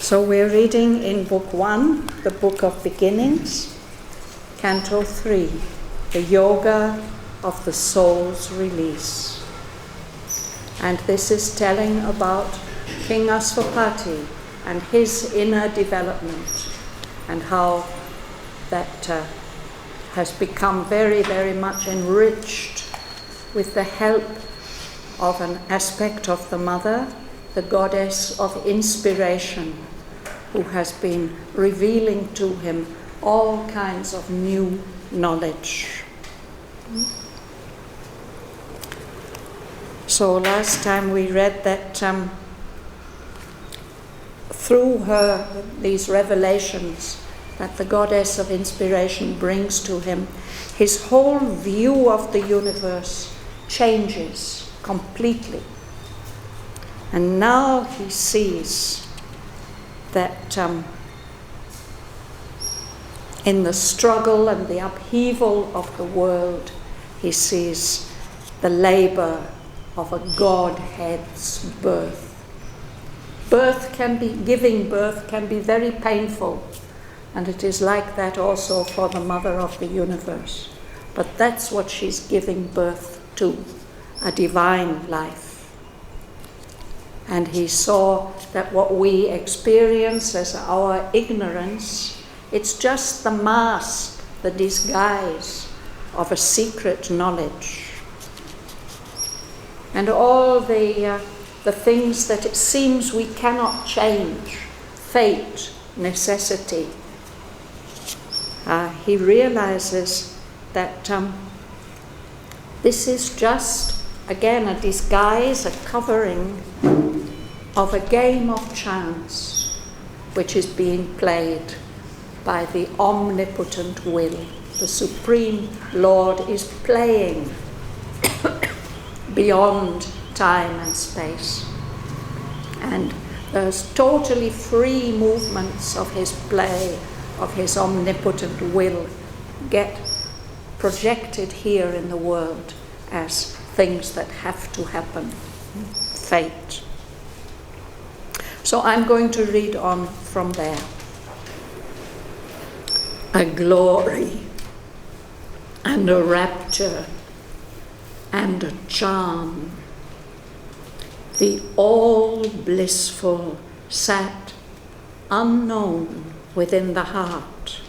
So we're reading in Book 1, the Book of Beginnings, Canto 3, the Yoga of the Soul's Release. And this is telling about King Asvapati and his inner development and how that has become very, very much enriched with the help of an aspect of the mother, the goddess of inspiration, who has been revealing to him all kinds of new knowledge. So last time we read that through her, these revelations that the goddess of inspiration brings to him, his whole view of the universe changes completely. And now he sees that in the struggle and the upheaval of the world, he sees the labor of a Godhead's birth. Giving birth can be very painful, and it is like that also for the mother of the universe. But that's what she's giving birth to, a divine life. And he saw that what we experience as our ignorance, it's just the mask, the disguise of a secret knowledge. And all the things that it seems we cannot change, fate, necessity, he realizes that this is just, again, a disguise, a covering of a game of chance which is being played by the omnipotent will. The Supreme Lord is playing beyond time and space. And those totally free movements of his play, of his omnipotent will, get projected here in the world as things that have to happen, fate. So I'm going to read on from there. A glory and a rapture and a charm, the All Blissful sat unknown within the heart.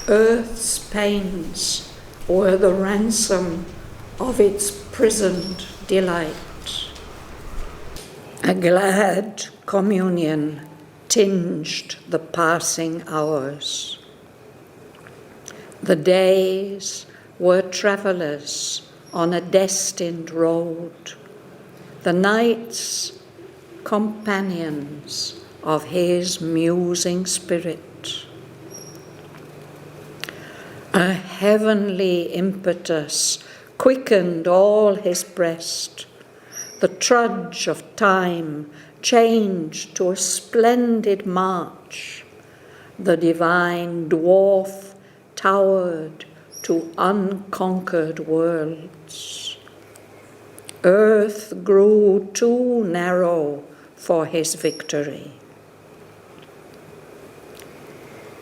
Earth's pains were the ransom of its prisoned delight. A glad communion tinged the passing hours. The days were travellers on a destined road, the nights companions of his musing spirit. A heavenly impetus quickened all his breast. The trudge of time changed to a splendid march. The divine Dwarf towered to unconquered worlds. Earth grew too narrow for his victory.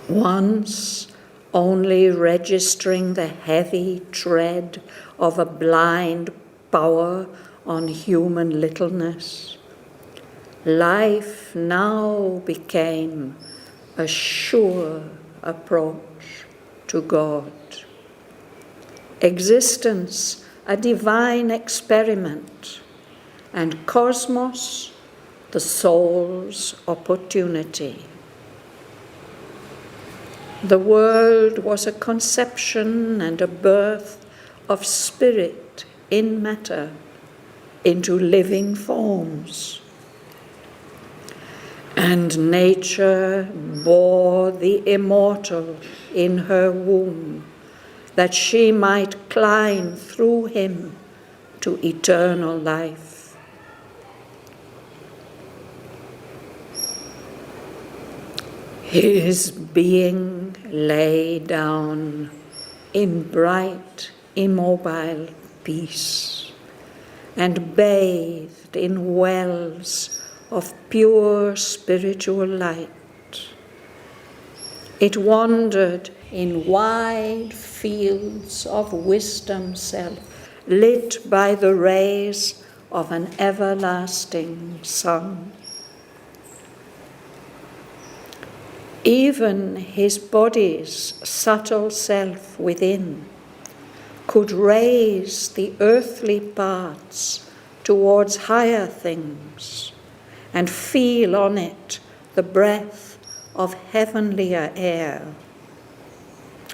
Once only registering the heavy tread of a blind power on human littleness, life now became a sure approach to God. Existence a divine experiment, and cosmos the soul's opportunity. The world was a conception and a birth of spirit in matter into living forms. And nature bore the immortal in her womb, that she might climb through him to eternal life. His being lay down in bright, immobile peace, and bathed in wells of pure spiritual light. It wandered in wide fields of wisdom self, lit by the rays of an everlasting sun. Even his body's subtle self within could raise the earthly parts towards higher things and feel on it the breath of heavenlier air.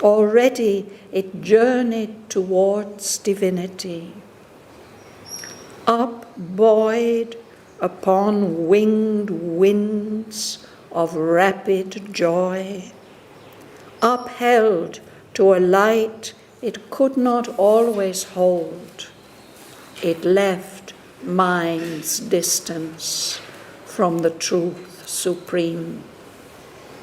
Already it journeyed towards divinity, upbuoyed upon winged winds of rapid joy, upheld to a light it could not always hold. It left mind's distance from the truth supreme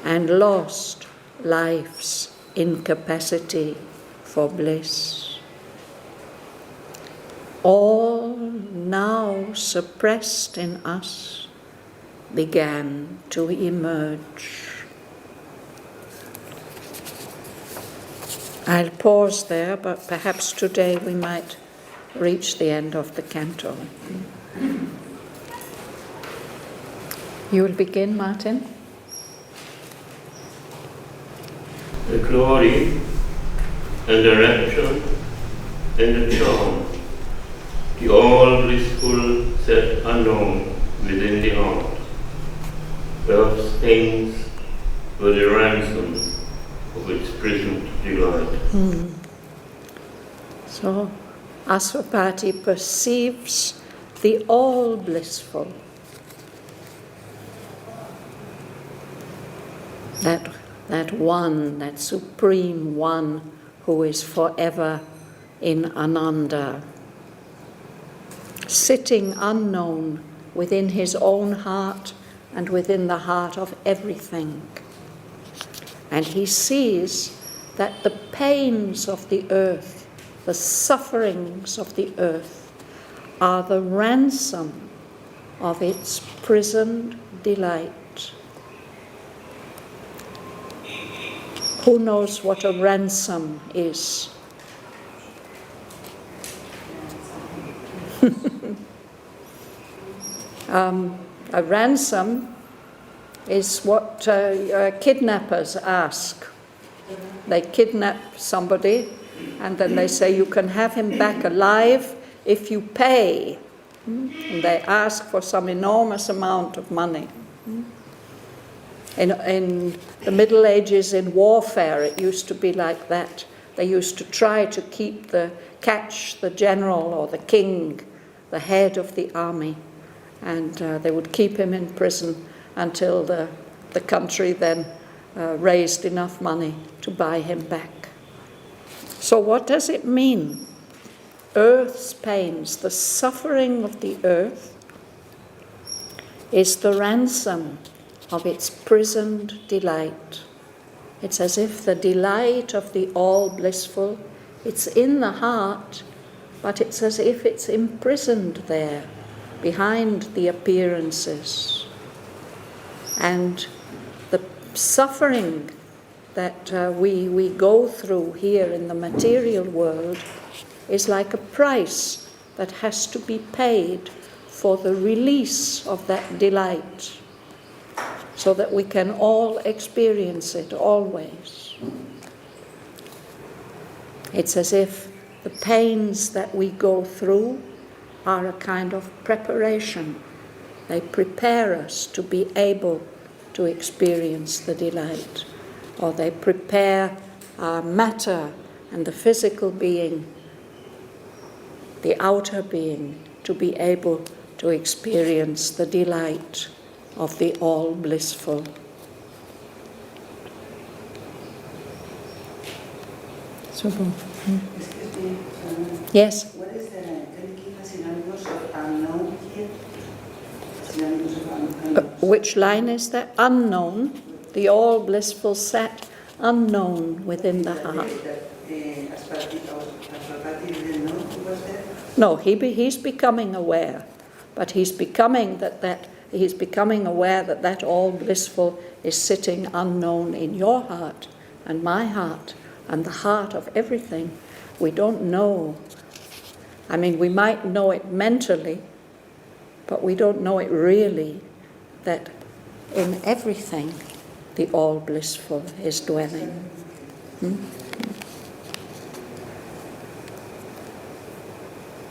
and lost life's incapacity for bliss. All now suppressed in us began to emerge. I'll pause there, but perhaps today we might reach the end of the canto. You will begin, Martin. The glory and the rapture and the charm, the all blissful set unknown within the heart. Earth's pains were the ransom of its prisoned delight. So Aswapati perceives the all blissful, that one, that supreme one who is forever in Ananda, sitting unknown within his own heart and within the heart of everything. And he sees that the pains of the earth, the sufferings of the earth, are the ransom of its prisoned delight. Who knows what a ransom is? A ransom is what kidnappers ask. They kidnap somebody and then they say, you can have him back alive if you pay. And they ask for some enormous amount of money. In the Middle Ages, in warfare, it used to be like that. They used to try to catch the general or the king, the head of the army, and they would keep him in prison until the country then raised enough money to buy him back. So what does it mean? Earth's pains, the suffering of the earth, is the ransom of its prisoned delight. It's as if the delight of the all blissful, it's in the heart, but it's as if it's imprisoned there, behind the appearances. And the suffering that we go through here in the material world is like a price that has to be paid for the release of that delight, so that we can all experience it always. It's as if the pains that we go through are a kind of preparation. They prepare us to be able to experience the delight, or they prepare our matter and the physical being, the outer being, to be able to experience the delight of the all blissful. Super. Excuse me. Yes. What is the, can you give us synonymous of unknown here? Synonymous of unknown. Which line is that? Unknown. The all blissful set unknown within the heart. Aswapati didn't know who was there? No, he's becoming aware, but he's becoming that he's becoming aware that that all blissful is sitting unknown in your heart and my heart and the heart of everything. We don't know. I mean, we might know it mentally, but we don't know it really, that in everything the all blissful is dwelling.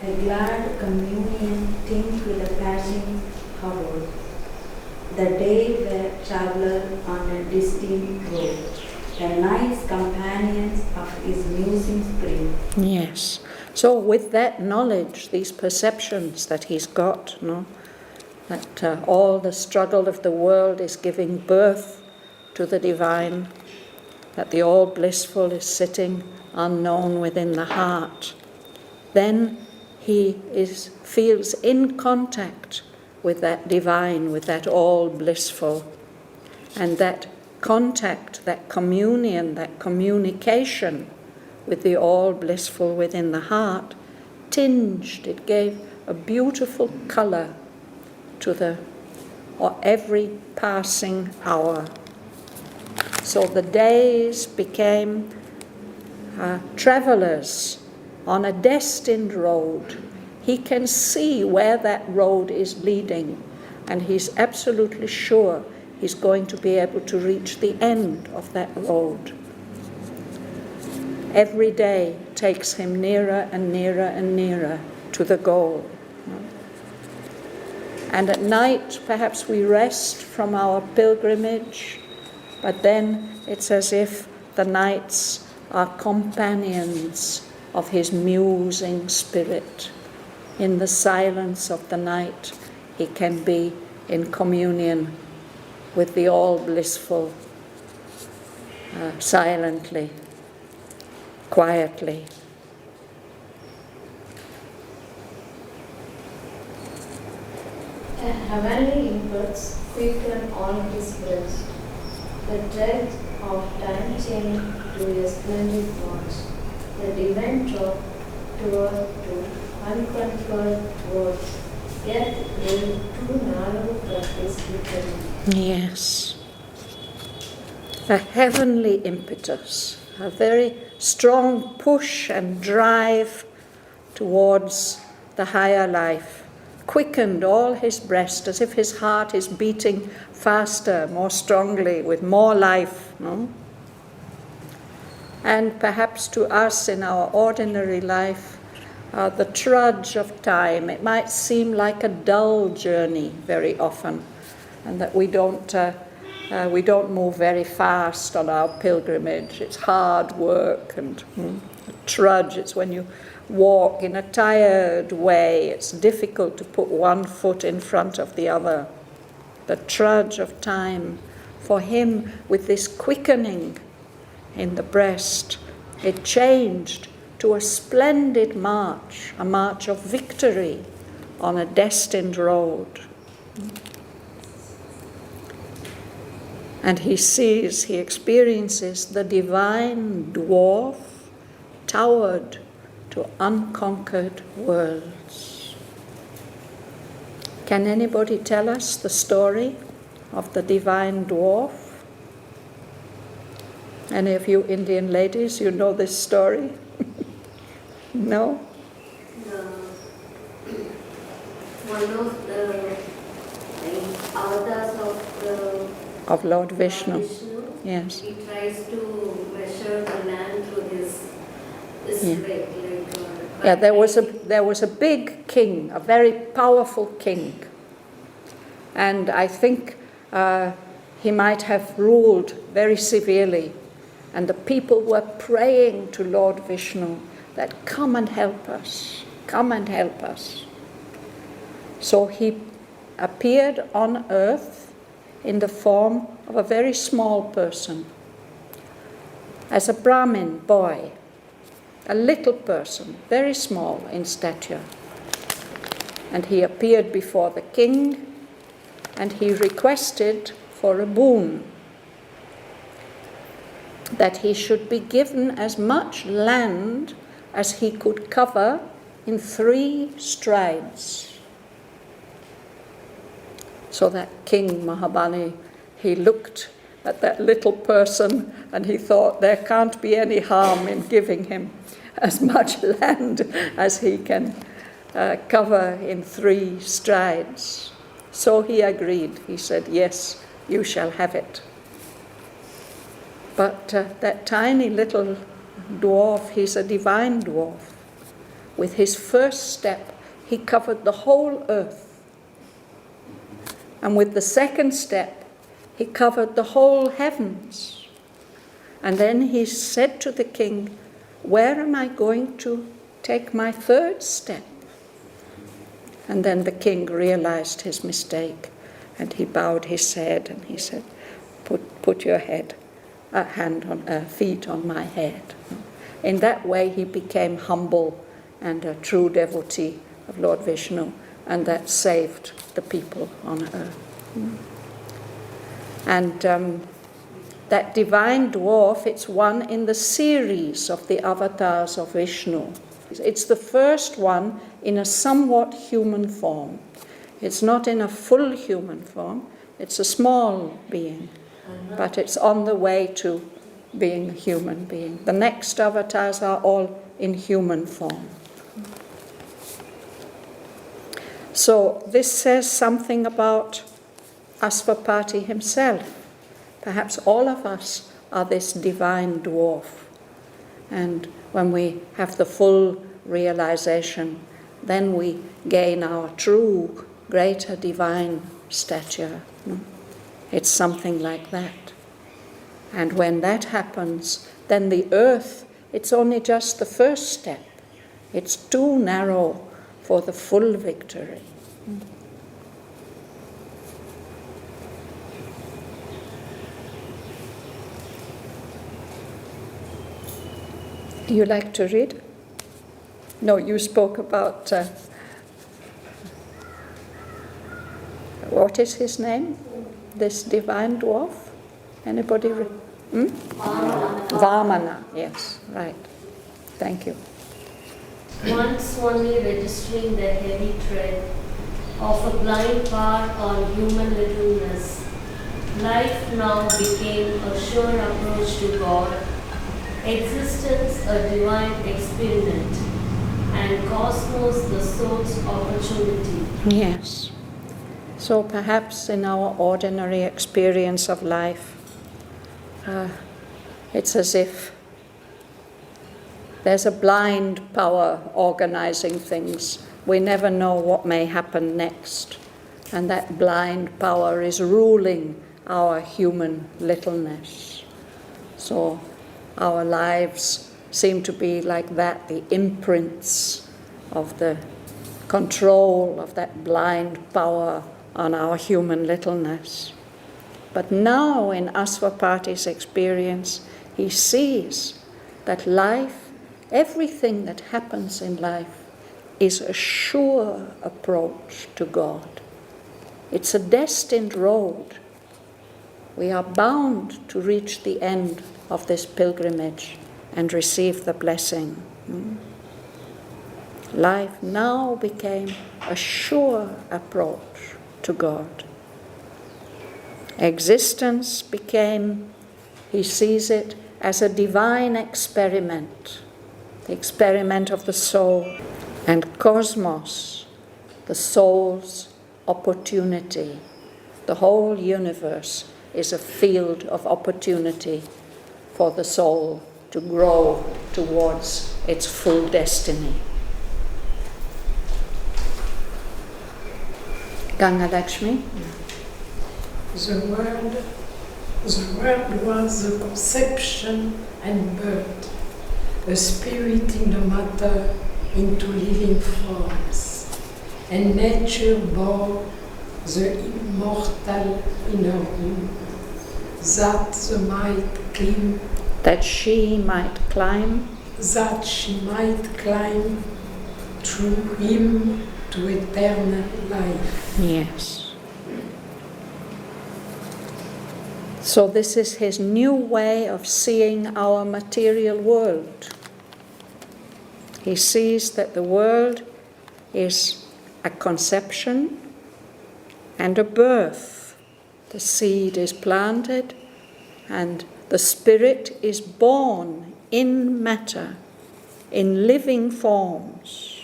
A glad communion tinged with a passing hour, the day where traveller on a distant road, the night's companions of his musing spring. Yes. So with that knowledge, these perceptions that he's got, that all the struggle of the world is giving birth to the divine, that the all blissful is sitting unknown within the heart, then he feels in contact with that divine, with that all blissful. And that contact, that communion, that communication with the all blissful within the heart, tinged, it gave a beautiful colour to every passing hour. So the days became travellers on a destined road. He can see where that road is leading, and he's absolutely sure he's going to be able to reach the end of that road. Every day takes him nearer and nearer and nearer to the goal. And at night, perhaps we rest from our pilgrimage, but then it's as if the nights are companions of his musing spirit. In the silence of the night, he can be in communion with the all blissful, silently, quietly. A heavenly impulse quicken all his breast, the dread of time changing to a splendid watch, the divine drop toward to unconquered words, yet will too narrow practice within. Yes. A heavenly impetus, a very strong push and drive towards the higher life, quickened all his breast as if his heart is beating faster, more strongly, with more life. And perhaps to us in our ordinary life, the trudge of time, it might seem like a dull journey very often, and that we don't move very fast on our pilgrimage. It's hard work and trudge. It's when you walk in a tired way. It's difficult to put one foot in front of the other. The trudge of time. For him, with this quickening in the breast, it changed to a splendid march, a march of victory on a destined road. And he experiences the divine dwarf towered to unconquered worlds. Can anybody tell us the story of the divine dwarf? Any of you Indian ladies, you know this story? No? One of the avatars Of Lord of Vishnu. Vishnu, Yes. he tries to measure the land through his Yeah. straight. Yeah, there was a big king, a very powerful king, and I think he might have ruled very severely, and the people were praying to Lord Vishnu that come and help us, come and help us. So he appeared on earth in the form of a very small person, as a Brahmin boy, a little person, very small in stature. And he appeared before the king, and he requested for a boon, that he should be given as much land as he could cover in 3 strides. So that King Mahabali, he looked at that little person and he thought there can't be any harm in giving him as much land as he can cover in 3 strides. So he agreed. He said, yes, you shall have it. But that tiny little dwarf, he's a divine dwarf. With his first step, he covered the whole earth. And with the second step, he covered the whole heavens. And then he said to the king, where am I going to take my third step? And then the king realized his mistake, and he bowed his head and he said, put your feet on my head. In that way he became humble and a true devotee of Lord Vishnu, and that saved the people on earth. And that divine dwarf, it's one in the series of the avatars of Vishnu. It's the first one in a somewhat human form. It's not in a full human form, it's a small being, but it's on the way to being a human being. The next avatars are all in human form. So this says something about Asvapati himself. Perhaps all of us are this divine dwarf. And when we have the full realization, then we gain our true, greater divine stature. It's something like that. And when that happens, then the earth, it's only just the first step. It's too narrow for the full victory. Do you like to read? No, you spoke about, what is his name? This divine dwarf? Anybody? Vamana, yes, right. Thank you. Once only registering the heavy tread of a blind part on human littleness, life now became a sure approach to God, existence a divine experiment, and cosmos the source opportunity. Yes. So perhaps in our ordinary experience of life, it's as if there's a blind power organizing things. We never know what may happen next. And that blind power is ruling our human littleness. So our lives seem to be like that, the imprints of the control of that blind power on our human littleness. But now in Asvapati's experience, he sees that life, everything that happens in life, is a sure approach to God. It's a destined road. We are bound to reach the end of this pilgrimage and receive the blessing. Life now became a sure approach to God. Existence became, he sees it as a divine experiment, the experiment of the soul, and cosmos, the soul's opportunity. The whole universe is a field of opportunity for the soul to grow towards its full destiny. Ganga Lakshmi? The word was the conception and birth, a spirit in the matter into living forms, and nature bore the immortal inner womb, that she might climb through him to eternal life. Yes. So this is his new way of seeing our material world. He sees that the world is a conception and a birth. The seed is planted and the spirit is born in matter, in living forms.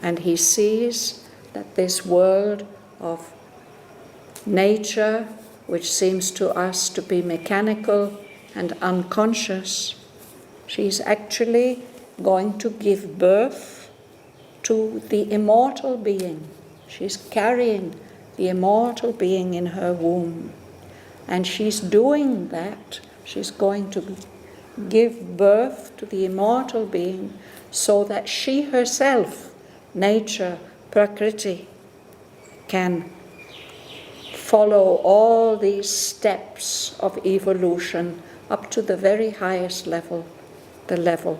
And he sees that this world of nature, which seems to us to be mechanical and unconscious, she's actually going to give birth to the immortal being. She's carrying the immortal being in her womb. And she's doing that. She's going to give birth to the immortal being so that she herself, nature, Prakriti, can follow all these steps of evolution up to the very highest level, the level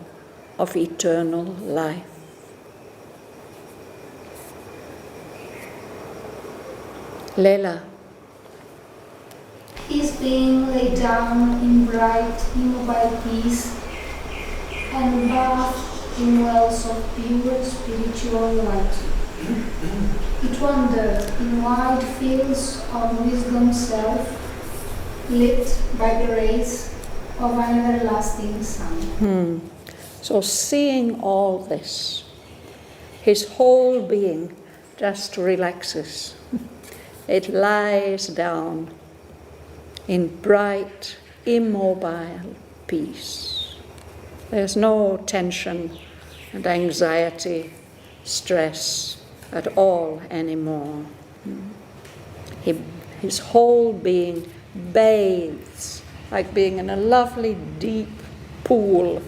of eternal life. Leela. Is being laid down in bright, immobile peace and bathed in wells of pure spiritual light. It wandered in wide fields of wisdom self, lit by the rays of an everlasting sun. So seeing all this, his whole being just relaxes. It lies down in bright, immobile peace. There's no tension and anxiety, stress at all anymore. His whole being bathes like being in a lovely deep pool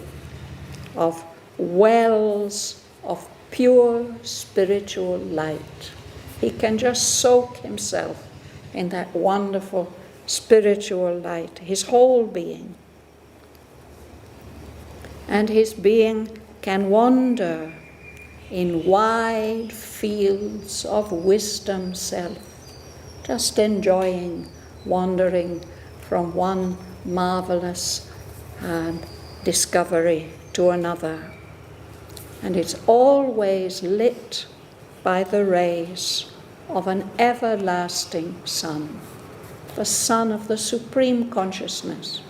of wells of pure spiritual light. He can just soak himself in that wonderful spiritual light, his whole being. And his being can wander in wide fields of wisdom self, just enjoying wandering from one marvelous discovery to another. And it's always lit by the rays of an everlasting sun. The sun of the Supreme Consciousness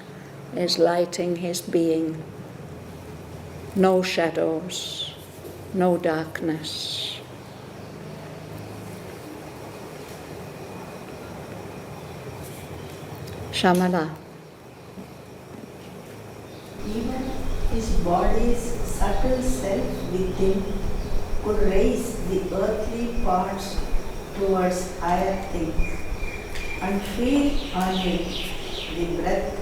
is lighting his being. No shadows, no darkness. Shamala. Even his body's subtle self within could raise the earthly parts towards higher things and feel on it the breath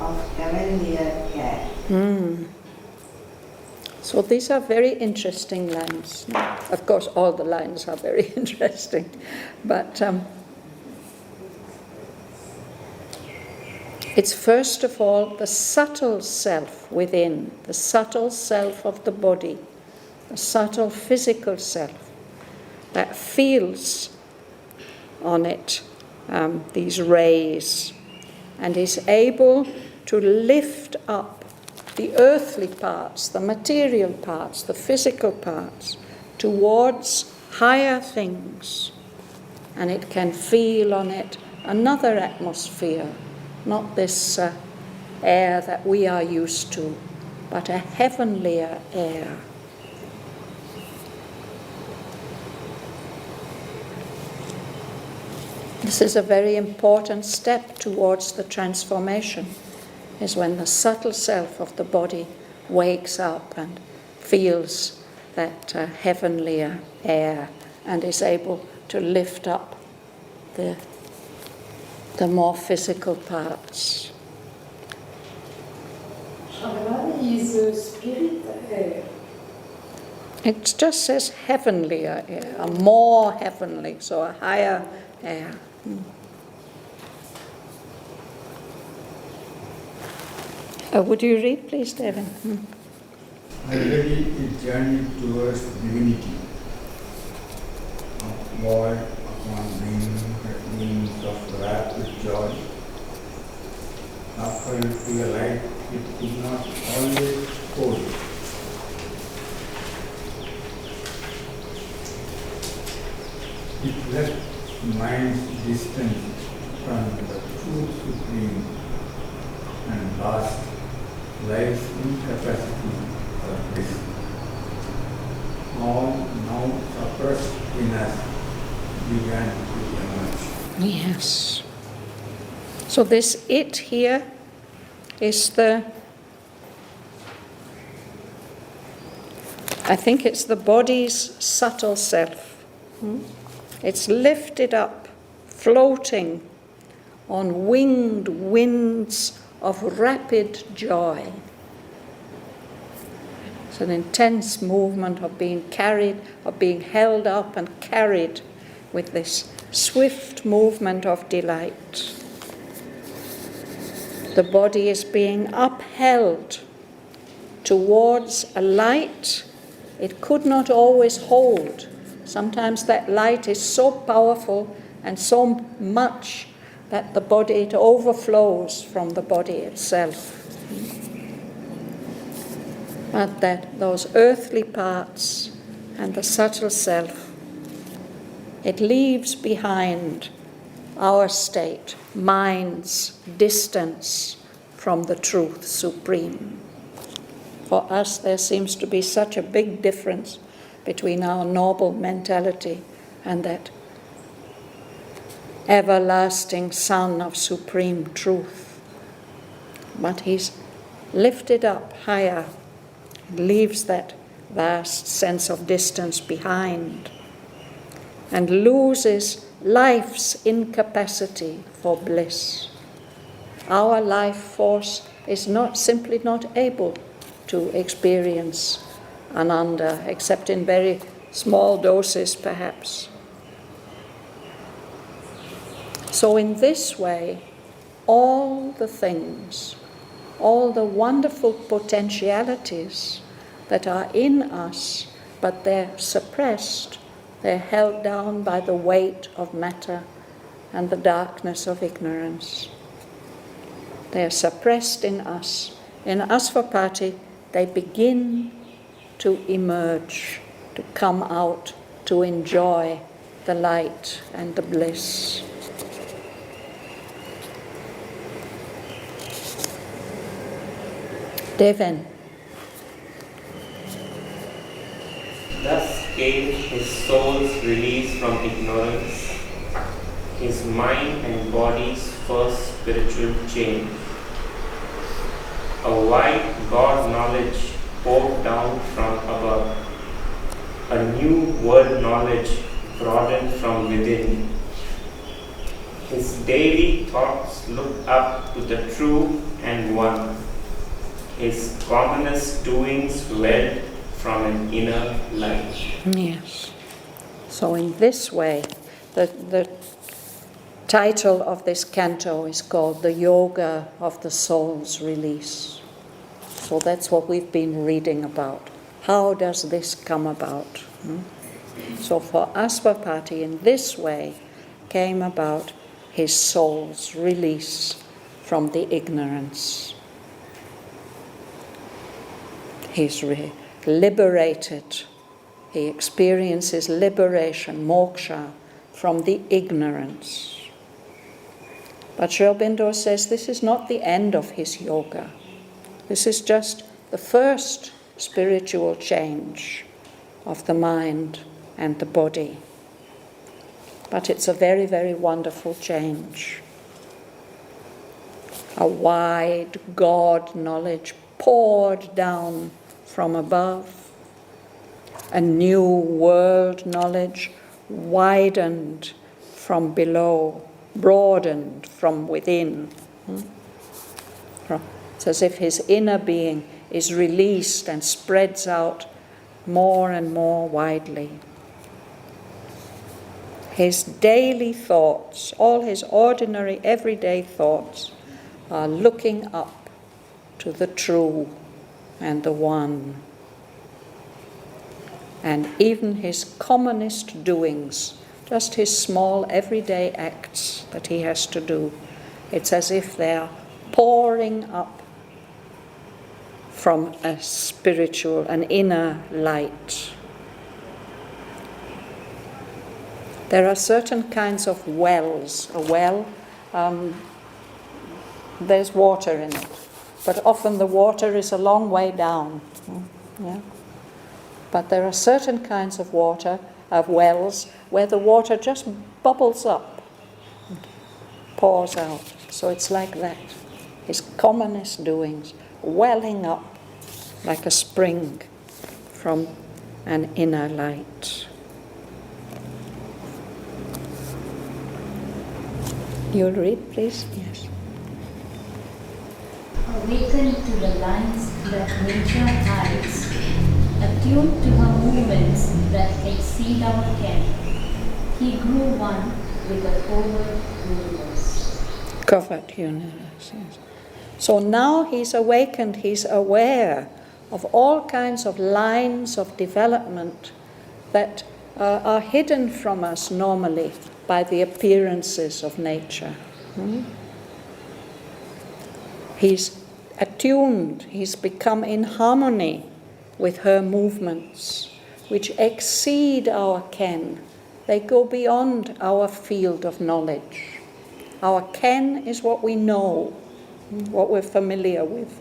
of heavenlier air. So these are very interesting lines. Of course, all the lines are very interesting, but it's first of all the subtle self within, the subtle self of the body, the subtle physical self that feels on it these rays and is able to lift up the earthly parts, the material parts, the physical parts towards higher things. And it can feel on it another atmosphere, not this air that we are used to, but a heavenlier air. This is a very important step towards the transformation, is when the subtle self of the body wakes up and feels that heavenlier air and is able to lift up the more physical parts. Shraddhavan is spirit air. It just says heavenlier air, a more heavenly, so a higher air. Would you read, please, Devin? Already it journeyed towards divinity, upward upon wings of rapid joy. After it realized it could not always hold. It left mind's distance from the true supreme and lost life's incapacity for bliss. All now suppressed in us began to emerge. Yes. So this it here is I think it's the body's subtle self. It's lifted up, floating on winged winds of rapid joy. It's an intense movement of being carried, of being held up and carried with this swift movement of delight. The body is being upheld towards a light it could not always hold. Sometimes that light is so powerful and so much that the body, it overflows from the body itself. But that those earthly parts and the subtle self, it leaves behind our state, mind's distance from the truth supreme. For us, there seems to be such a big difference between our noble mentality and that everlasting Son of supreme truth. But he's lifted up higher, leaves that vast sense of distance behind, and loses life's incapacity for bliss. Our life force is simply not able to experience ananda, except in very small doses perhaps. So in this way, all the things, all the wonderful potentialities that are in us, but they're suppressed, they're held down by the weight of matter and the darkness of ignorance. They are suppressed in us. In Asvapati, they begin to emerge, to come out, to enjoy the light and the bliss. Devin. Thus came his soul's release from ignorance, his mind and body's first spiritual change. A wide God knowledge poured down from above, a new world knowledge broadened from within. His daily thoughts looked up to the true and one. His commonest doings welled from an inner light. Yes. So in this way, the title of this canto is called The Yoga of the Soul's Release. So that's what we've been reading about. How does this come about? So for Asvapati, in this way, came about his soul's release from the ignorance. He's liberated. He experiences liberation, moksha, from the ignorance. But Sri Aurobindo says this is not the end of his yoga. This is just the first spiritual change of the mind and the body. But it's a very, very wonderful change. A wide God knowledge poured down from above. A new world knowledge widened from below, broadened from within. It's as if his inner being is released and spreads out more and more widely. His daily thoughts, all his ordinary everyday thoughts, are looking up to the true and the one. And even his commonest doings, just his small everyday acts that he has to do, it's as if they're pouring up from a spiritual, an inner light. There are certain kinds of wells. A well, there's water in it, but often the water is a long way down. Yeah? But there are certain kinds of water, of wells, where the water just bubbles up, and pours out. So it's like that. His commonest doings, welling up like a spring from an inner light. You'll read, please? Yes. Awakened to the lines that nature hides, attuned to her movements that exceed our ken, he grew one with the covert universe. Covert universe, yes. So now he's awakened, he's aware of all kinds of lines of development that are hidden from us normally by the appearances of nature. He's attuned, he's become in harmony with her movements, which exceed our ken. They go beyond our field of knowledge. Our ken is what we know, what we're familiar with.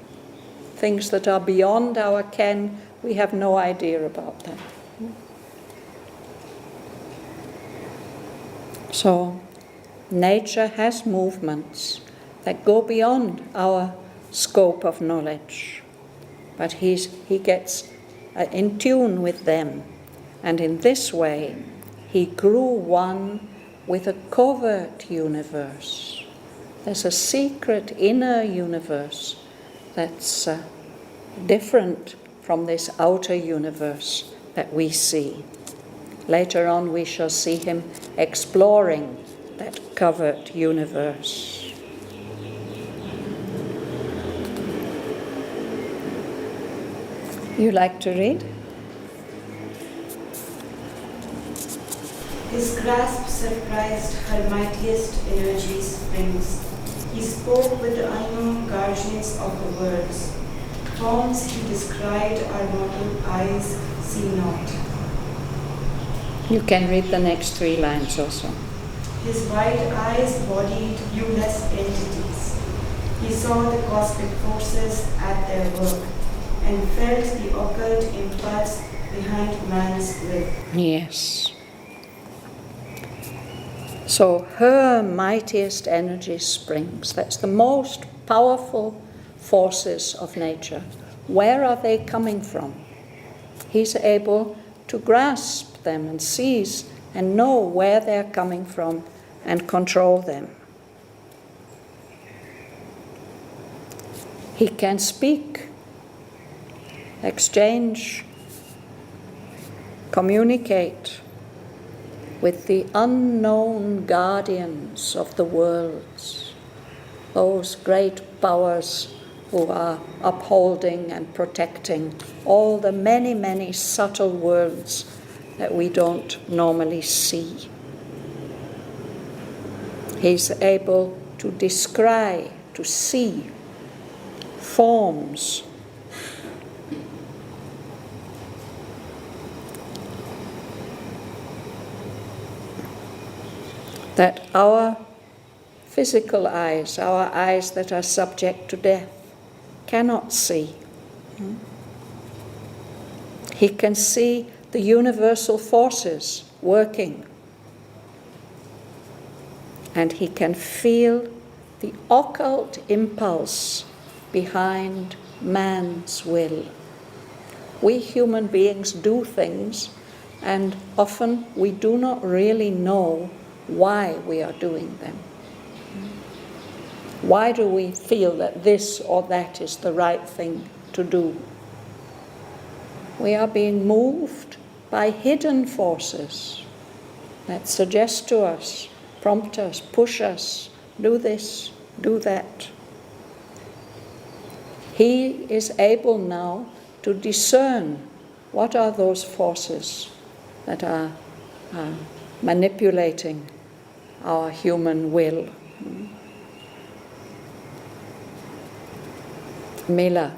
Things that are beyond our ken, we have no idea about them. So, nature has movements that go beyond our scope of knowledge, but he gets in tune with them, and in this way he grew one with a covert universe. There's a secret inner universe that's different from this outer universe that we see. Later on we shall see him exploring that covert universe. You like to read? His grasp surprised her mightiest energy springs. He spoke with the unknown guardians of the worlds. Forms he described our mortal eyes see not. You can read the next 3 lines also. His wide eyes bodied viewless entities. He saw the cosmic forces at their work and felt the occult impulse behind man's will. Yes. So her mightiest energy springs. That's the most powerful forces of nature. Where are they coming from? He's able to grasp them and seize and know where they're coming from and control them. He can speak, exchange, communicate with the unknown guardians of the worlds, those great powers who are upholding and protecting all the many, many subtle worlds that we don't normally see. He's able to descry, to see forms that our physical eyes, our eyes that are subject to death, cannot see. He can see the universal forces working, and he can feel the occult impulse behind man's will. We human beings do things, and often we do not really know why we are doing them. Why do we feel that this or that is the right thing to do? We are being moved by hidden forces that suggest to us, prompt us, push us, do this, do that. He is able now to discern what are those forces that are manipulating our human will. Mila.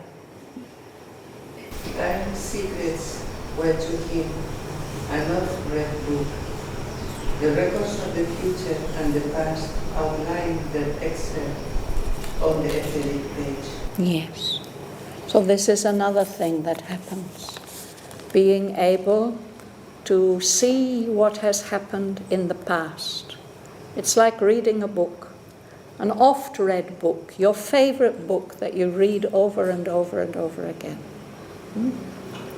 Time's secrets were to him an earth-bred book. The records of the future and the past outline that extent on the etheric page. Yes. So this is another thing that happens. Being able to see what has happened in the past. It's like reading a book, an oft-read book, your favorite book that you read over and over and over again.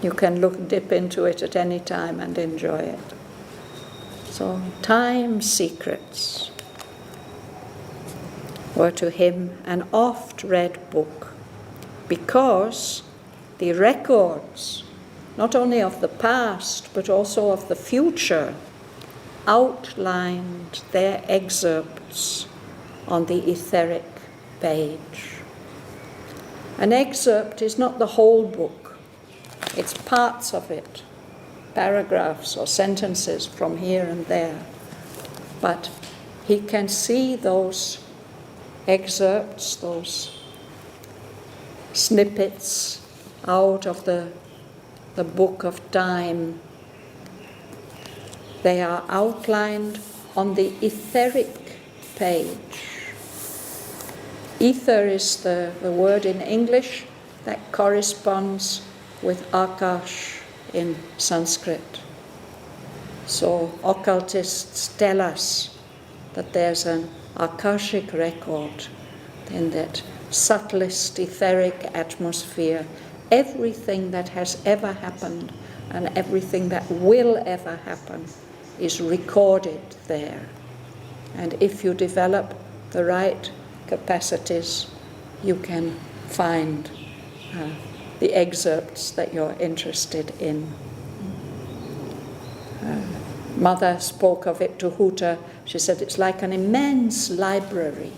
You can dip into it at any time and enjoy it. So time secrets were to him an oft-read book, because the records, not only of the past but also of the future, outlined their excerpts on the etheric page. An excerpt is not the whole book, it's parts of it, paragraphs or sentences from here and there. But he can see those excerpts, those snippets out of the book of time. They are outlined on the etheric page. Ether is the word in English that corresponds with Akash in Sanskrit. So occultists tell us that there's an Akashic record in that subtlest etheric atmosphere. Everything that has ever happened and everything that will ever happen is recorded there. And if you develop the right capacities, you can find the excerpts that you're interested in. Mother spoke of it to Huta. She said it's like an immense library.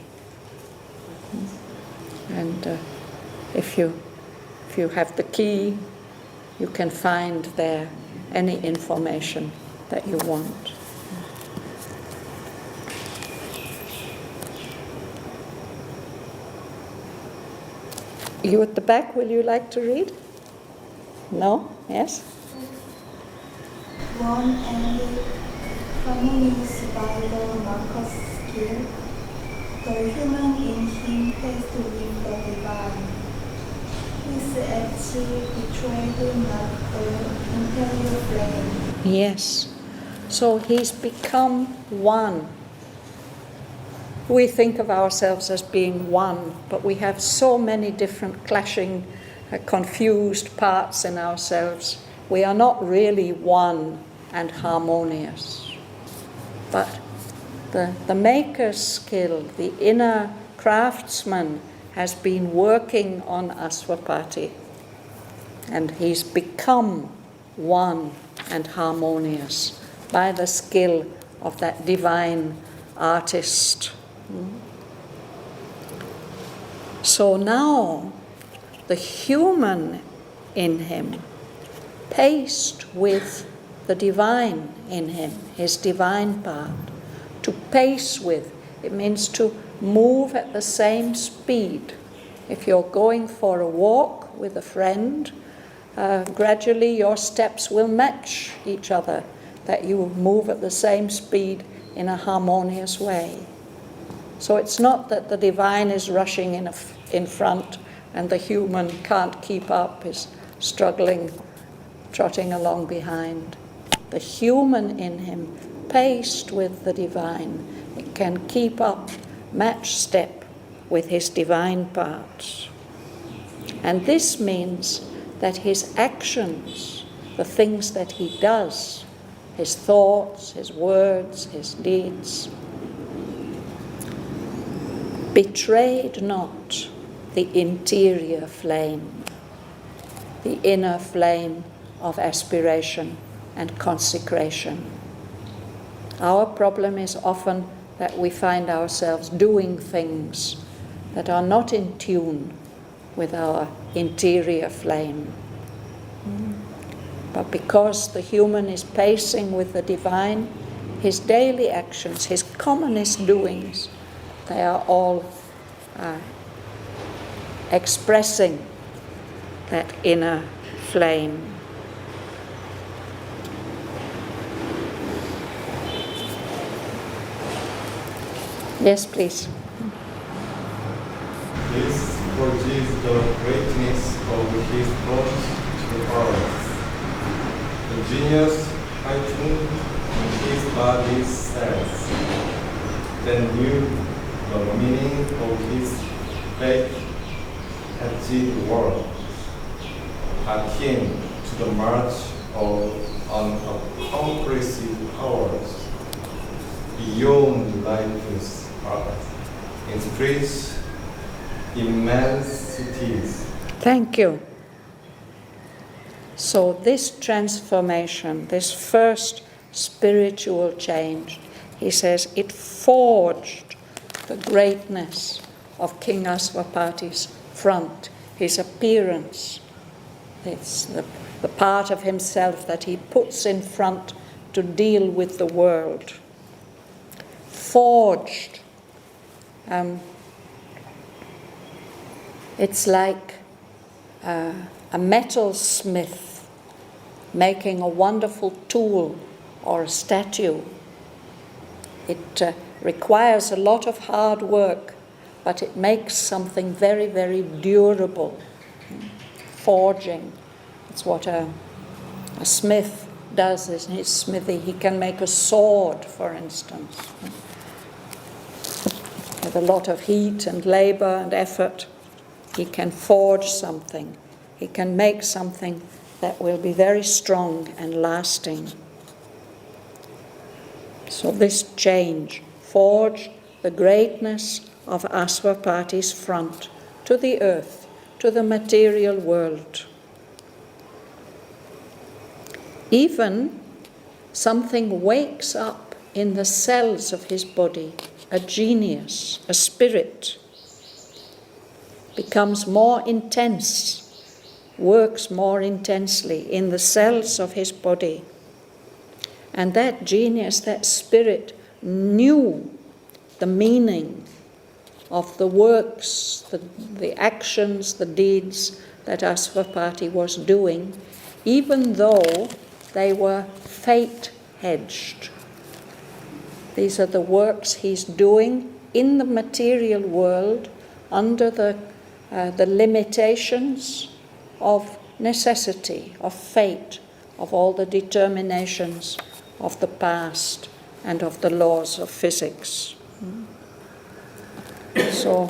And if you have the key, you can find there any information that you want. You at the back, will you like to read? No? Yes? One ended harmonies by the Marcus skill. The human in him has to live the divine. His attitude betrayed not the interior flame. Yes. So he's become one. We think of ourselves as being one, but we have so many different clashing, confused parts in ourselves. We are not really one and harmonious. But the maker's skill, the inner craftsman, has been working on Aswapati, and he's become one and harmonious by the skill of that divine artist. So now the human in him, paced with the divine in him, his divine part. To pace with, it means to move at the same speed. If you're going for a walk with a friend, gradually your steps will match each other, that you move at the same speed in a harmonious way. So it's not that the divine is rushing in front and the human can't keep up, is struggling, trotting along behind. The human in him, paced with the divine, it can keep up, match step with his divine parts. And this means that his actions, the things that he does, his thoughts, his words, his deeds, betrayed not the interior flame, the inner flame of aspiration and consecration. Our problem is often that we find ourselves doing things that are not in tune with our interior flame. But because the human is pacing with the divine, his daily actions, his commonest doings, they are all expressing that inner flame. Yes, please. This forges the greatness of his thoughts to the earth. The genius heightened in his body's cells, then knew the meaning of his faith-edged world, akin to the march of unaccomplished powers beyond life's path, in space immensities. Thank you. So this transformation, this first spiritual change, he says, it forged the greatness of King Aswapati's front, his appearance. It's the part of himself that he puts in front to deal with the world. Forged. It's like a metalsmith making a wonderful tool or a statue. It requires a lot of hard work, but it makes something very, very durable. Forging. It's what a smith does in his smithy. He can make a sword, for instance, with a lot of heat and labor and effort. He can forge something. He can make something that will be very strong and lasting. So this change forged the greatness of Aswapati's front to the earth, to the material world. Even something wakes up in the cells of his body, a genius, a spirit, becomes more intense, works more intensely in the cells of his body. And that genius, that spirit, knew the meaning of the works, the actions, the deeds that Aswapati was doing, even though they were fate-hedged. These are the works he's doing in the material world under the limitations of necessity, of fate, of all the determinations of the past and of the laws of physics. So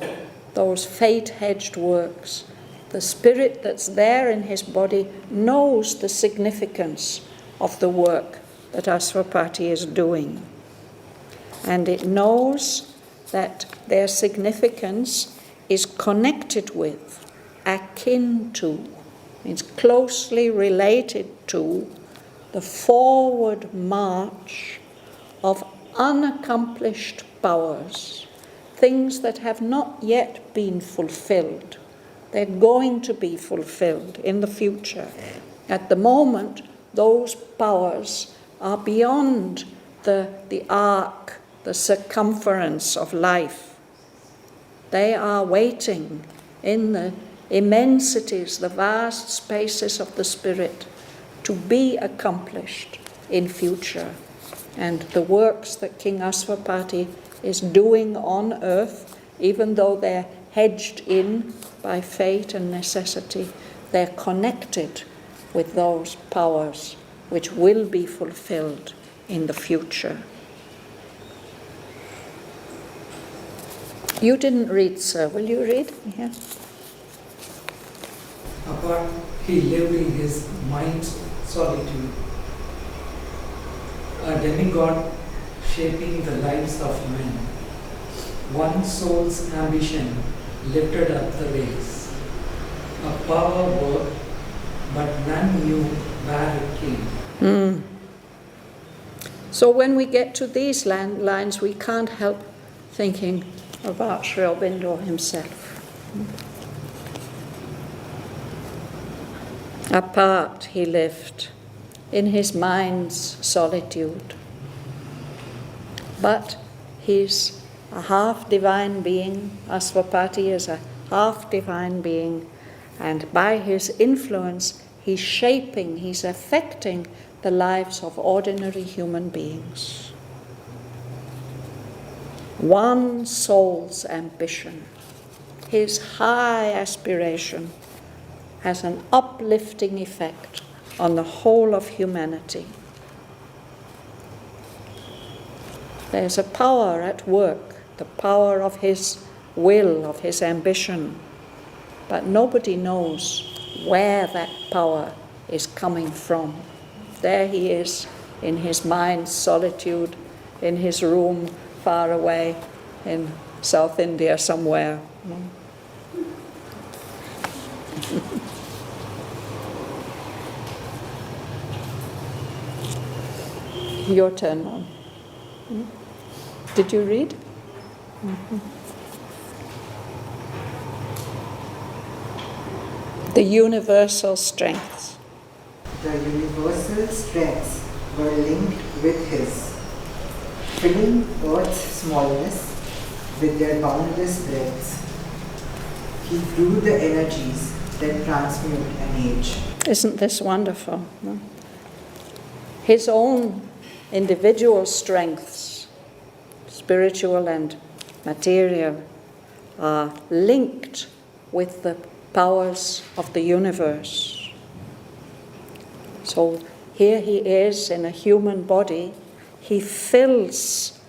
those fate-hedged works, the spirit that's there in his body knows the significance of the work that Aswapati is doing. And it knows that their significance is connected with, akin to, means closely related to, the forward march of unaccomplished powers, things that have not yet been fulfilled. They're going to be fulfilled in the future. At the moment, those powers are beyond the arc, the circumference of life. They are waiting in the immensities, the vast spaces of the spirit, to be accomplished in future. And the works that King Aswapati is doing on earth, even though they're hedged in by fate and necessity, they're connected with those powers which will be fulfilled in the future. You didn't read, sir. Will you read? Yeah. Apart, he lived in his mind's solitude, a demigod shaping the lives of men. One soul's ambition lifted up the race. A power worked, but none knew where it came. So when we get to these lines, we can't help thinking about Sri Aurobindo himself. Apart he lived, in his mind's solitude. But he's a half-divine being. Aswapati is a half-divine being, and by his influence, he's shaping, he's affecting the lives of ordinary human beings. one soul's ambition, his high aspiration, has an uplifting effect on the whole of humanity. There's a power at work, the power of his will, of his ambition, but nobody knows where that power is coming from. There he is in his mind's solitude, in his room far away in South India somewhere. Your turn now. Did you read? Mm-hmm. The universal strengths. The universal strengths were linked with his, filling Earth's smallness with their boundless breadths. He drew the energies that transmute an age. Isn't this wonderful? No? His own individual strengths, spiritual and material, are linked with the powers of the universe. So here he is in a human body. He fills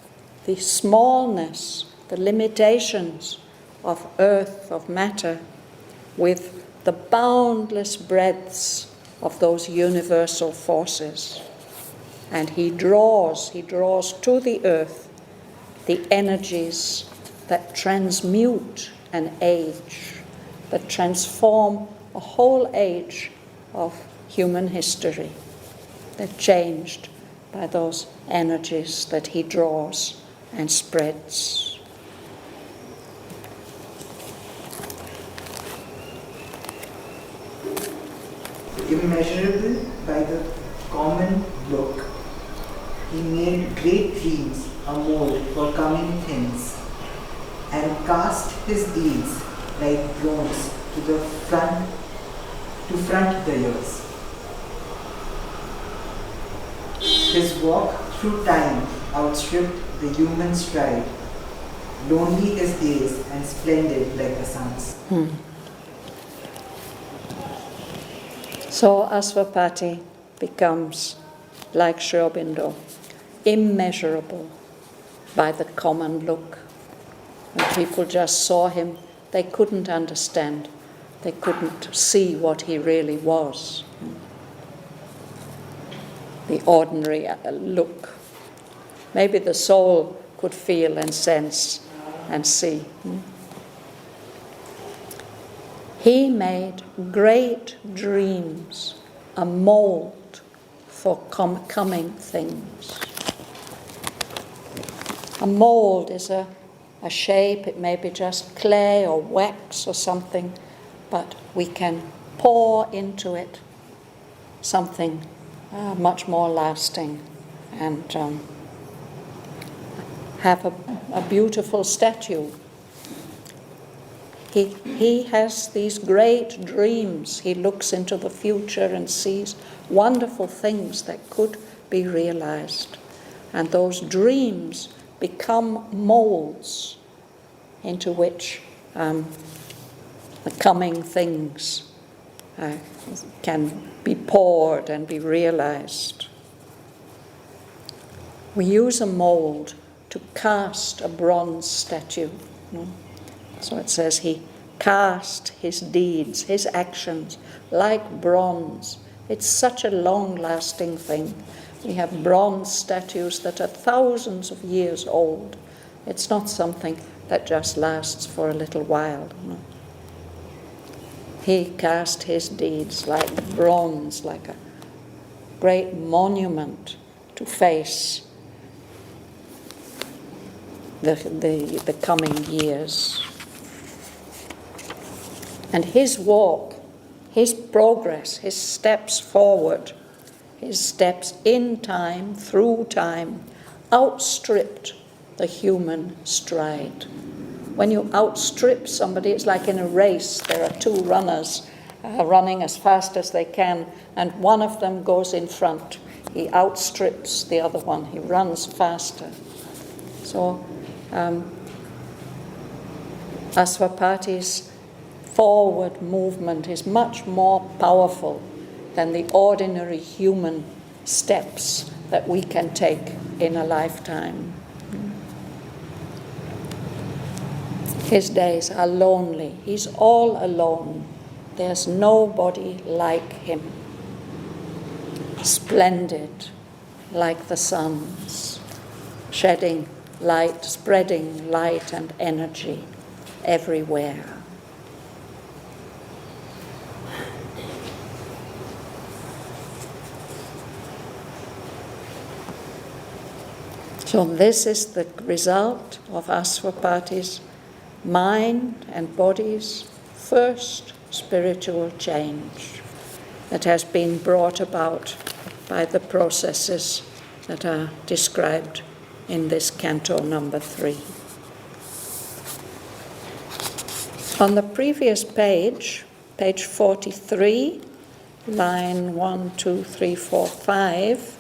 the smallness, the limitations of earth, of matter, with the boundless breadths of those universal forces. And he draws to the earth the energies that transmute an age, that transform a whole age of human history. They're changed by those energies that he draws and spreads. Immeasurable by the common look, he made great dreams a mold for coming things, and cast his deeds like bronze to front the years. His walk through time outstripped the human stride, lonely his days and splendid like the sun's. So Asvapati becomes like Sri Aurobindo, immeasurable by the common look. When people just saw him, they couldn't understand. They couldn't see what he really was. The ordinary look. Maybe the soul could feel and sense and see. He made great dreams a mold for coming things. A mold is a shape, it may be just clay or wax or something, but we can pour into it something much more lasting and have a beautiful statue. He has these great dreams. He looks into the future and sees wonderful things that could be realized. And those dreams become molds into which the coming things can be poured and be realized. We use a mold to cast a bronze statue. So it says he cast his deeds, his actions, like bronze. It's such a long-lasting thing. We have bronze statues that are thousands of years old. It's not something that just lasts for a little while. No. He cast his deeds like bronze, like a great monument to face the coming years. And his walk, his progress, his steps forward, his steps in time, through time, outstripped the human stride. When you outstrip somebody, it's like in a race. There are two runners running as fast as they can, and one of them goes in front. He outstrips the other one. He runs faster. So Asvapati's forward movement is much more powerful than the ordinary human steps that we can take in a lifetime. His days are lonely. He's all alone. There's nobody like him. Splendid, like the suns, shedding light, spreading light and energy everywhere. So this is the result of Asvapati's mind and body's first spiritual change that has been brought about by the processes that are described in this canto number 3. On the previous page, page 43, line 1, 2, 3, 4, 5,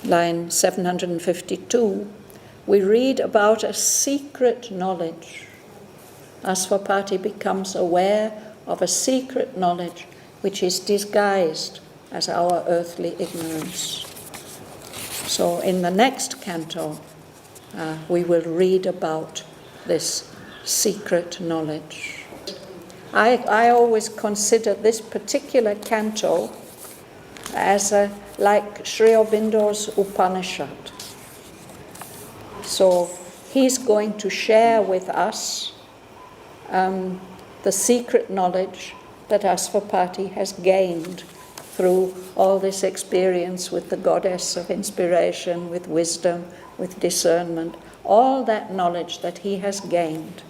line 752, we read about a secret knowledge. Asvapati becomes aware of a secret knowledge which is disguised as our earthly ignorance. So in the next canto, we will read about this secret knowledge. I always consider this particular canto as like Sri Aurobindo's Upanishad. So he's going to share with us the secret knowledge that Asvapati has gained through all this experience with the goddess of inspiration, with wisdom, with discernment. All that knowledge that he has gained,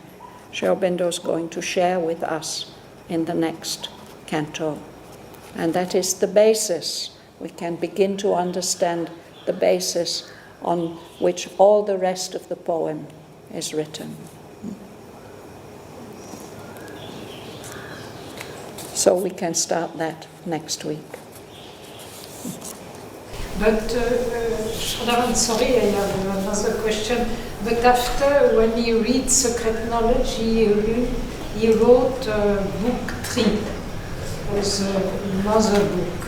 Sri Aurobindo is going to share with us in the next canto. And that is the basis. We can begin to understand the basis on which all the rest of the poem is written. So we can start that next week. But, Shraddhavan, sorry, I have another question. But after, when he read Secret Knowledge, he wrote book 3, was another book.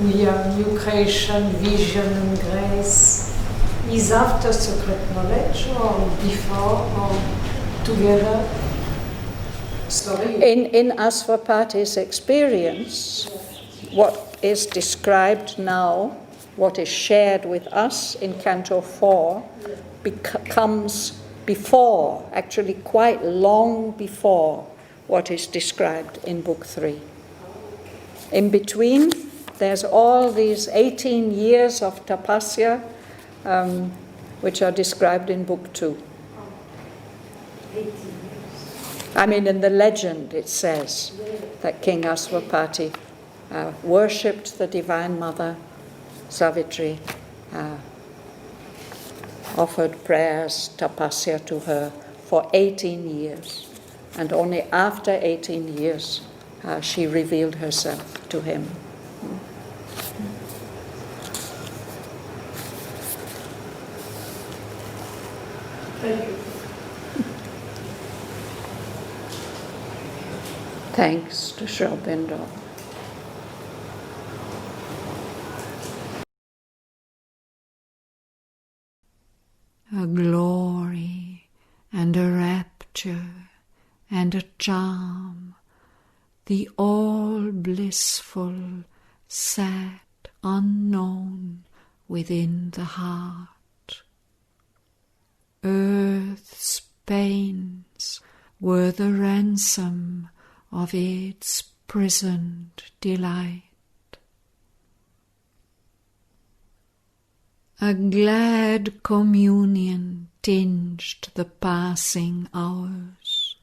We have New Creation, Vision and Grace. Is after Secret Knowledge or before or together? Sorry. In Asvapati's experience, what is described now, what is shared with us in Canto 4, comes before, actually quite long before, what is described in Book 3. In between, there's all these 18 years of tapasya, which are described in Book 2. 18 years. I mean, in the legend it says that King Asvapati worshipped the Divine Mother, Savitri, offered prayers, tapasya to her for 18 years. And only after 18 years she revealed herself to him. Thank you. Thanks to Sri Aurobindo. A glory and a rapture and a charm, the all blissful sat unknown within the heart. Earth's pains were the ransom of its prisoned delight. A glad communion tinged the passing hours.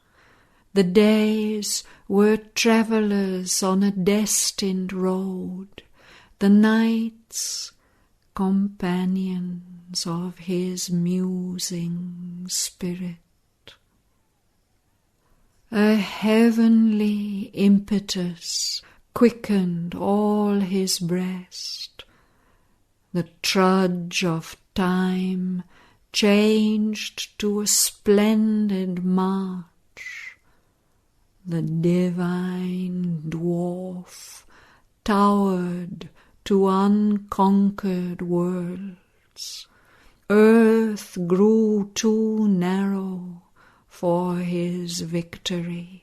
The days were travellers on a destined road, the nights companions of his musing spirit. A heavenly impetus quickened all his breast. The trudge of time changed to a splendid march. The divine dwarf towered to unconquered worlds. Earth grew too narrow for his victory.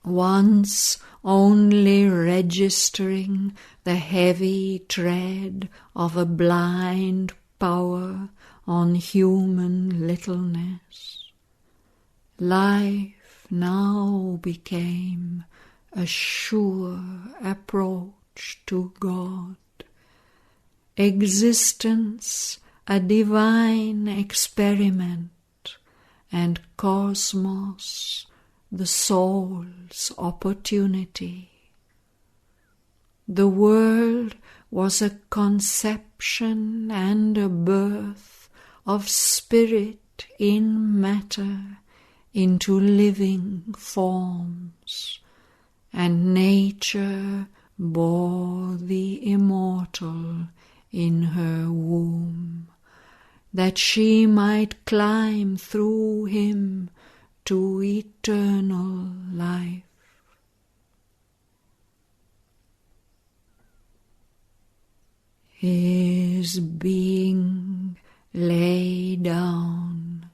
Once only registering the heavy tread of a blind power on human littleness, life now became a sure approach to God, existence a divine experiment, and cosmos the soul's opportunity. The world was a conception and a birth of spirit in matter into living forms, and nature bore the immortal in her womb, that she might climb through him to eternal life. His being lay down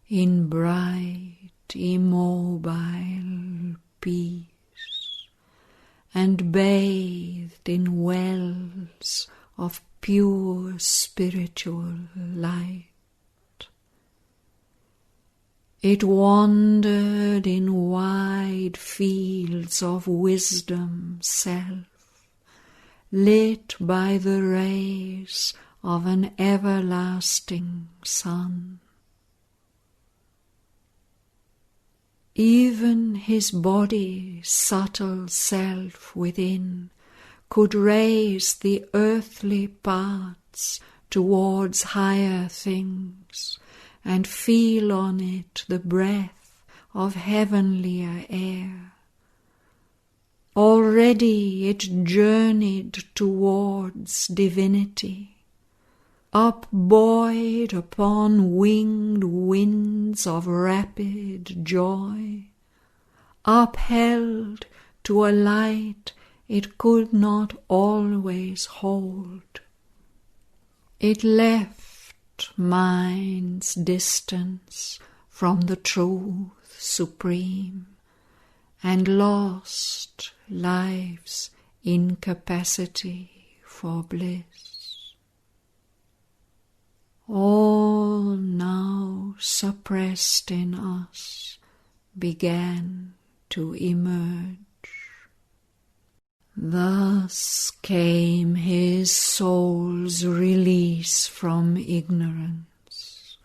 in bright, immobile peace, and bathed in wells of pure spiritual light. It wandered in wide fields of wisdom self, lit by the rays of an everlasting sun. Even his body's subtle self within could raise the earthly parts towards higher things, and feel on it the breath of heavenlier air. Already it journeyed towards divinity, upbuoyed upon winged winds of rapid joy, upheld to a light it could not always hold. It left mind's distance from the truth supreme, and lost life's incapacity for bliss. All now suppressed in us began to emerge. Thus came his soul's release from ignorance,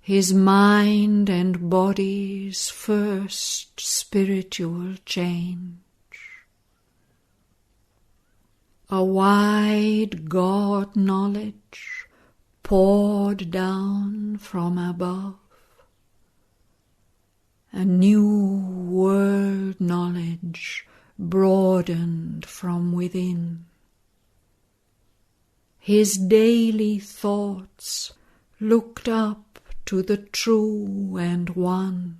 his mind and body's first spiritual change. A wide God knowledge poured down from above, a new world knowledge broadened from within. His daily thoughts looked up to the true and one.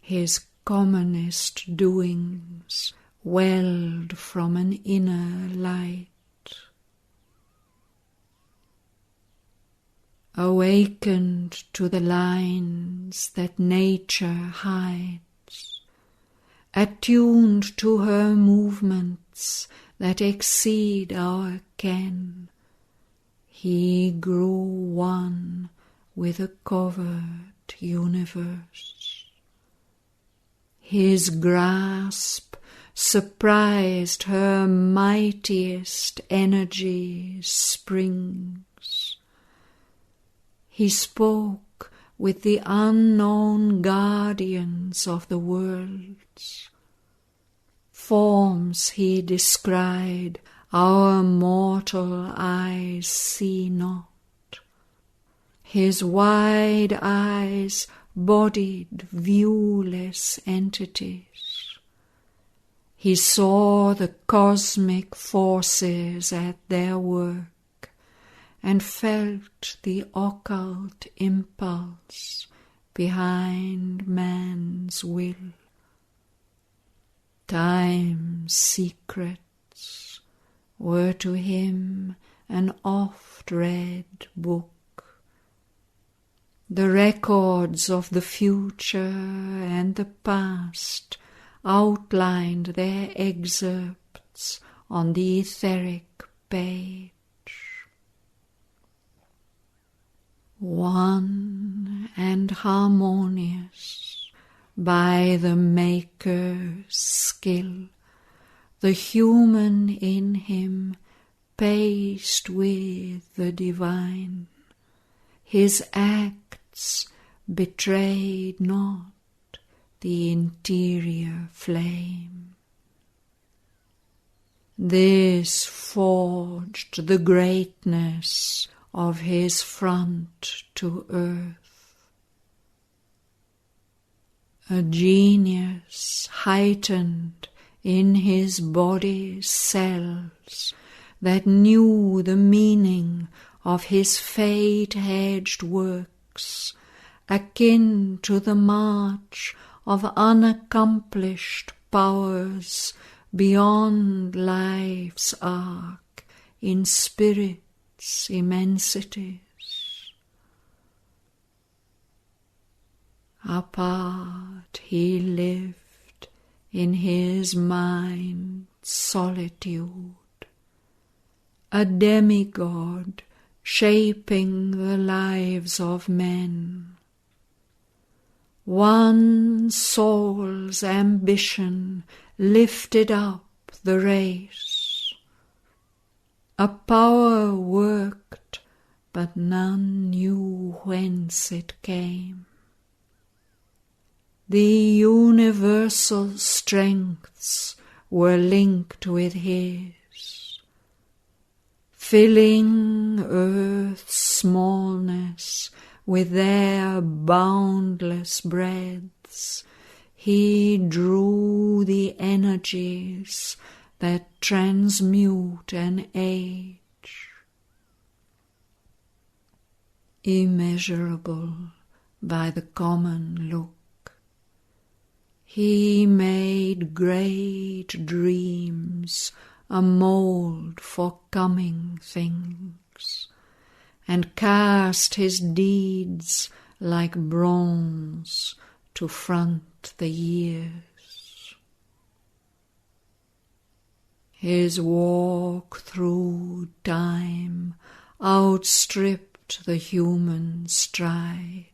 His commonest doings welled from an inner light. Awakened to the lines that nature hides, attuned to her movements that exceed our ken, he grew one with a covert universe. His grasp surprised her mightiest energy's springs. He spoke with the unknown guardians of the worlds. Forms he descried our mortal eyes see not. His wide eyes bodied viewless entities. He saw the cosmic forces at their work, and felt the occult impulse behind man's will. Time's secrets were to him an oft-read book. The records of the future and the past outlined their excerpts on the etheric page. One and harmonious by the Maker's skill, the human in him paced with the divine. His acts betrayed not the interior flame. This forged the greatness of his front to earth. A genius heightened in his body's cells that knew the meaning of his fate-hedged works, akin to the march of unaccomplished powers beyond life's arc in spirit's immensities. Apart he lived in his mind's solitude, a demigod shaping the lives of men. One soul's ambition lifted up the race. A power worked, but none knew whence it came. The universal strengths were linked with his, filling earth's smallness with their boundless breadths. He drew the energies that transmute an age. Immeasurable by the common look, he made great dreams a mould for coming things, and cast his deeds like bronze to front the years. His walk through time outstripped the human stride.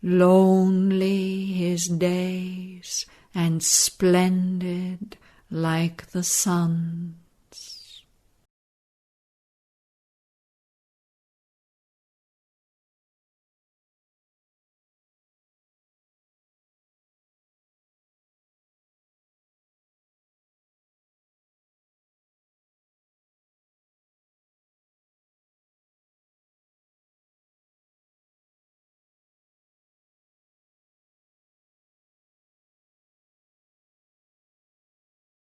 Lonely his days and splendid like the sun.